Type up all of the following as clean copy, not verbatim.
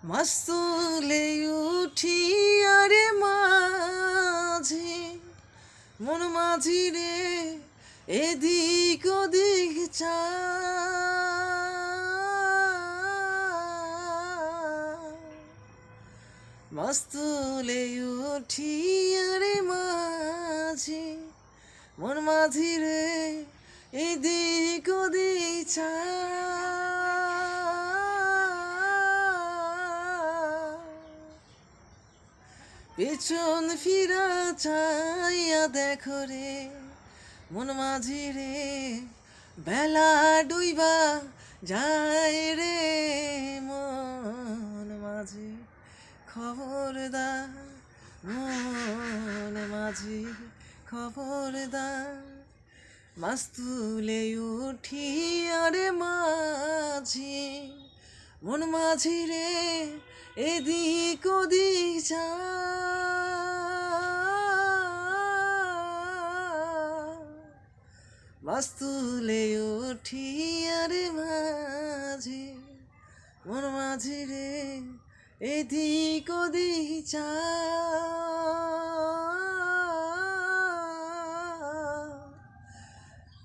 মাস্তুলে উঠি আরে মাঝি মন মাঝি রে এদিক ওদিক মাস্তুলে উঠি আরে মাঝি মন মাঝি রে এদিক ওদিক পেছন ফিরা চাইয়া দেখো রে মন মাঝি রে বেলা ডুইবা যায় রে মন মাঝি খবরদার মন মাঝি খবরদার মাস্তুলে উঠি আরে মাঝি মন মাঝি রে এদিক ওদিক মাস্তুলে উঠি আরে মাঝি মন মাঝি রে এদিক ওদিক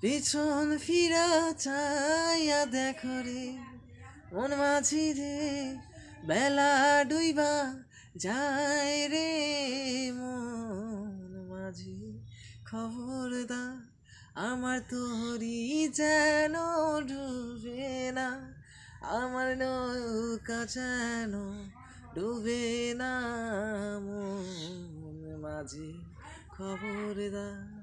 পিছন ফিরা চাইয়া দেখো রে মন মাঝি রে বেলা ডুইবা যায় রে মন মাঝি খবরদার আমার তোরি যেন ডুবে না আমার নৌকা যেন ডুবে না মন মাঝি খবরদার।